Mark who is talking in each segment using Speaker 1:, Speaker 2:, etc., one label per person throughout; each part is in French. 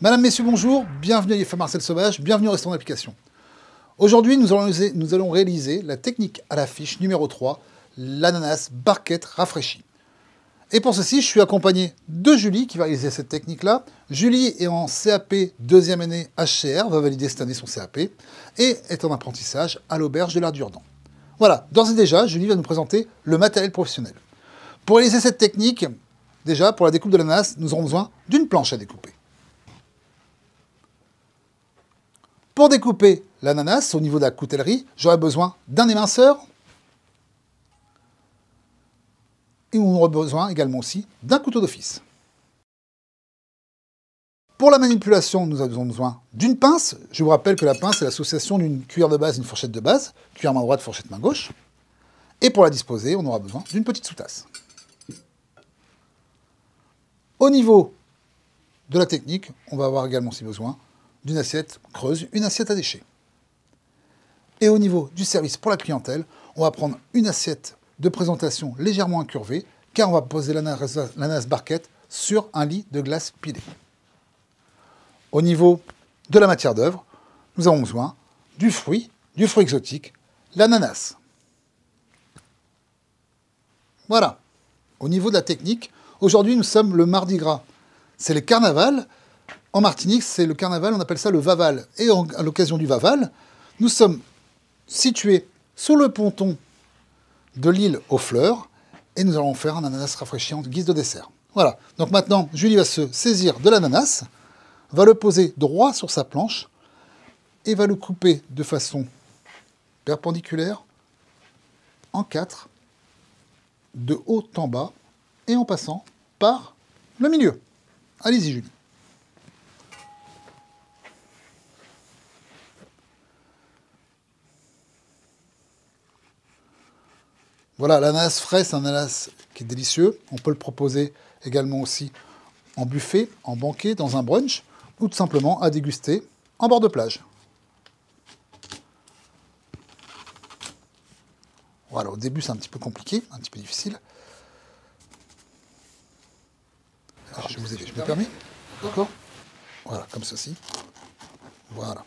Speaker 1: Madame, Messieurs, bonjour, bienvenue à IFA Marcel Sauvage, bienvenue au restaurant d'application. Aujourd'hui, nous allons réaliser la technique à la fiche numéro 3, l'ananas barquette rafraîchi. Et pour ceci, je suis accompagné de Julie qui va réaliser cette technique-là. Julie est en CAP deuxième année HCR, va valider cette année son CAP, et est en apprentissage à l'auberge de l'Art d'Urdan. Voilà, d'ores et déjà, Julie va nous présenter le matériel professionnel. Pour réaliser cette technique, déjà, pour la découpe de l'ananas, nous aurons besoin d'une planche à découper. Pour découper l'ananas, au niveau de la coutellerie, j'aurai besoin d'un éminceur. Et on aura besoin également aussi d'un couteau d'office. Pour la manipulation, nous avons besoin d'une pince. Je vous rappelle que la pince est l'association d'une cuillère de base et d'une fourchette de base. Cuillère main droite, fourchette main gauche. Et pour la disposer, on aura besoin d'une petite sous-tasse. Au niveau de la technique, on va avoir également aussi besoin d'une assiette creuse, une assiette à déchets. Et au niveau du service pour la clientèle, on va prendre une assiette de présentation légèrement incurvée, car on va poser l'ananas barquette sur un lit de glace pilée. Au niveau de la matière d'œuvre, nous avons besoin du fruit exotique, l'ananas. Voilà. Au niveau de la technique, aujourd'hui nous sommes le Mardi Gras. C'est le carnaval. En Martinique, c'est le carnaval, on appelle ça le Vaval. Et à l'occasion du Vaval, nous sommes situés sur le ponton de l'île aux Fleurs, et nous allons faire un ananas rafraîchi en guise de dessert. Voilà. Donc maintenant, Julie va se saisir de l'ananas, va le poser droit sur sa planche, et va le couper de façon perpendiculaire, en 4, de haut en bas, et en passant par le milieu. Allez-y, Julie. Voilà, l'ananas frais, c'est un ananas qui est délicieux. On peut le proposer également aussi en buffet, en banquet, dans un brunch, ou tout simplement à déguster en bord de plage. Voilà, au début c'est un petit peu compliqué, un petit peu difficile. Alors, je vais vous aider, je me permets. D'accord? Voilà, comme ceci. Voilà.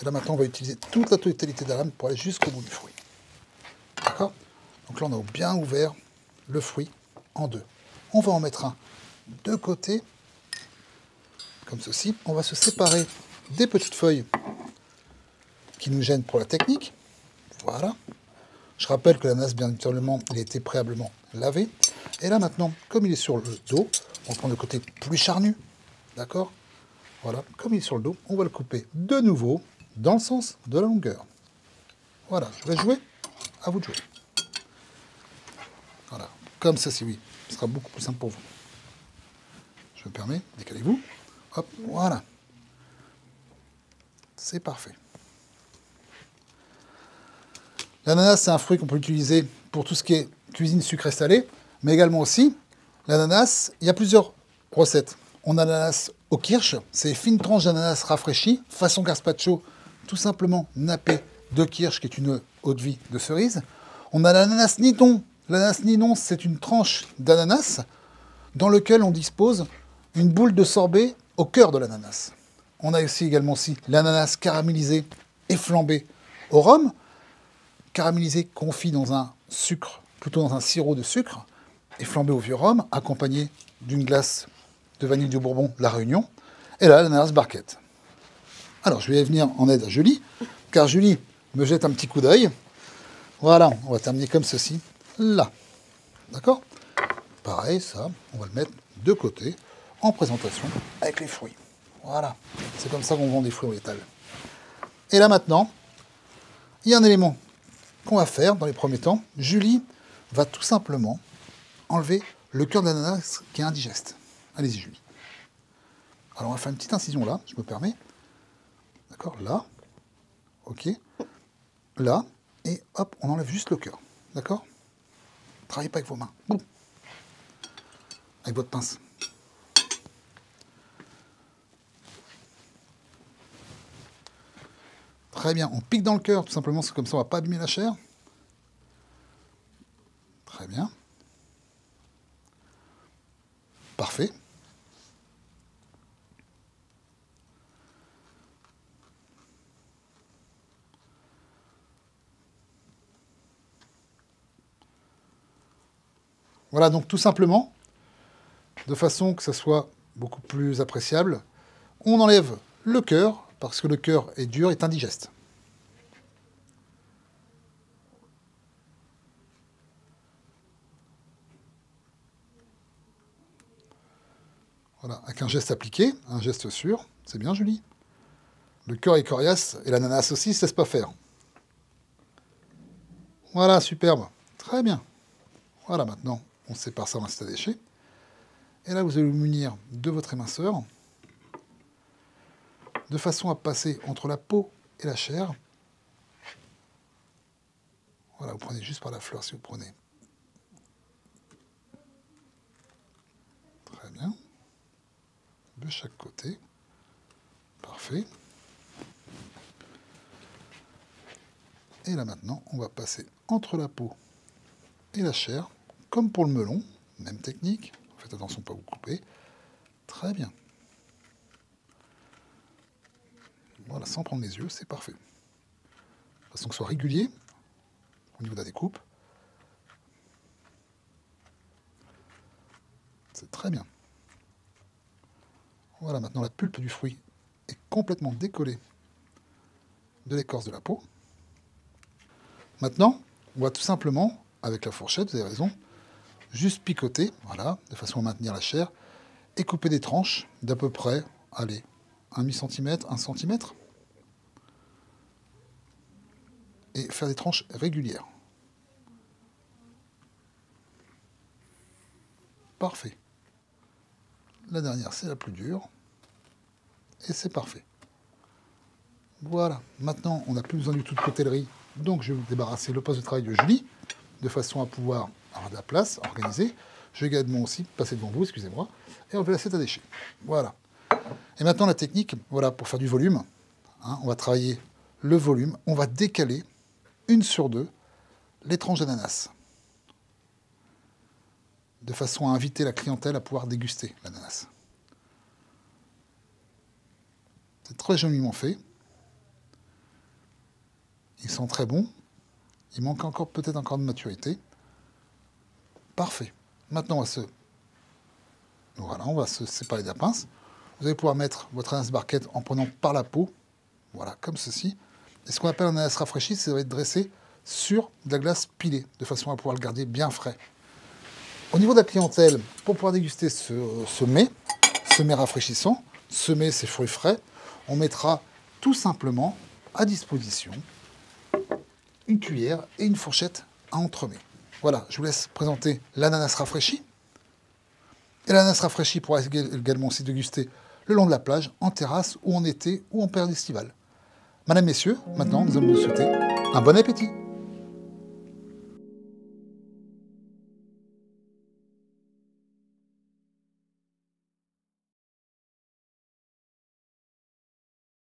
Speaker 1: Et là maintenant on va utiliser toute la totalité de la lame pour aller jusqu'au bout du fruit. D'accord? Donc là, on a bien ouvert le fruit en deux. On va en mettre un de côté, comme ceci. On va se séparer des petites feuilles qui nous gênent pour la technique. Voilà. Je rappelle que l'ananas, bien naturellement, il a été préalablement lavé. Et là, maintenant, comme il est sur le dos, on prend le côté plus charnu. D'accord? Voilà. Comme il est sur le dos, on va le couper de nouveau dans le sens de la longueur. Voilà. Je vais jouer. À vous de jouer. Voilà, comme ceci, oui. Ce sera beaucoup plus simple pour vous. Je me permets, décalez-vous. Hop, voilà. C'est parfait. L'ananas, c'est un fruit qu'on peut utiliser pour tout ce qui est cuisine sucrée salée, mais également aussi, l'ananas, il y a plusieurs recettes. On a l'ananas au kirsch, c'est fines tranches d'ananas rafraîchies, façon gazpacho, tout simplement nappé de kirsch, qui est une eau-de-vie de cerise. On a l'ananas niton. L'ananas niton, c'est une tranche d'ananas dans lequel on dispose une boule de sorbet au cœur de l'ananas. On a aussi également l'ananas caramélisé et flambé au rhum, caramélisé confit dans un sucre, plutôt dans un sirop de sucre, et flambé au vieux rhum, accompagné d'une glace de vanille du Bourbon, la Réunion, et là, l'ananas barquette. Alors, je vais venir en aide à Julie, car Julie me jette un petit coup d'œil. Voilà, on va terminer comme ceci, là. D'accord? Pareil, ça, on va le mettre de côté, en présentation, avec les fruits. Voilà, c'est comme ça qu'on vend des fruits au végétal. Et là maintenant, il y a un élément qu'on va faire dans les premiers temps. Julie va tout simplement enlever le cœur de l'ananas qui est indigeste. Allez-y, Julie. Alors, on va faire une petite incision là, je me permets. D'accord, là. Ok. Là. Et hop, on enlève juste le cœur. D'accord? Travaillez pas avec vos mains. Boum. Avec votre pince. Très bien, on pique dans le cœur, tout simplement, c'est comme ça, on ne va pas abîmer la chair. Très bien. Parfait. Voilà, donc tout simplement, de façon que ça soit beaucoup plus appréciable, on enlève le cœur, parce que le cœur est dur, est indigeste. Voilà, avec un geste appliqué, un geste sûr, c'est bien Julie. Le cœur est coriace et l'ananas aussi, ça ne se pas faire. Voilà, superbe. Très bien. Voilà, maintenant, on sépare ça en reste à déchets. Et là, vous allez vous munir de votre éminceur, de façon à passer entre la peau et la chair. Voilà, vous prenez juste par la fleur si vous prenez. Très bien. De chaque côté. Parfait. Et là maintenant, on va passer entre la peau et la chair, comme pour le melon, même technique. Faites attention à ne pas vous couper. Très bien. Voilà, sans prendre les yeux, c'est parfait. De façon que ce soit régulier au niveau de la découpe. C'est très bien. Voilà, maintenant la pulpe du fruit est complètement décollée de l'écorce de la peau. Maintenant, on va tout simplement, avec la fourchette, vous avez raison, juste picoter, voilà, de façon à maintenir la chair, et couper des tranches d'à peu près, allez, 1/2 cm, 1 cm, et faire des tranches régulières. Parfait. La dernière, c'est la plus dure, et c'est parfait. Voilà, maintenant, on n'a plus besoin du tout de potellerie, donc je vais vous débarrasser le poste de travail de Julie, de façon à pouvoir avoir de la place, organiser. Je vais également aussi passer devant vous, excusez-moi, et enlever l'assiette à déchets. Voilà. Et maintenant, la technique, voilà, pour faire du volume, hein, on va travailler le volume, on va décaler, 1 sur 2, les tranches d'ananas, de façon à inviter la clientèle à pouvoir déguster l'ananas. C'est très joliment fait. Ils sont très bons. Il manque encore peut-être encore de maturité. Parfait. Maintenant, on va se séparer de la pince. Vous allez pouvoir mettre votre ananas barquette en prenant par la peau. Voilà, comme ceci. Et ce qu'on appelle un ananas rafraîchi, ça va être dressé sur de la glace pilée, de façon à pouvoir le garder bien frais. Au niveau de la clientèle, pour pouvoir déguster ce mets rafraîchissant, ce mets, ces fruits frais, on mettra tout simplement à disposition une cuillère et une fourchette à entremets. Voilà, je vous laisse présenter l'ananas rafraîchi. Et l'ananas rafraîchi pourra également aussi déguster le long de la plage, en terrasse, ou en été, ou en période estivale. Madame, messieurs, maintenant, nous allons vous souhaiter un bon appétit.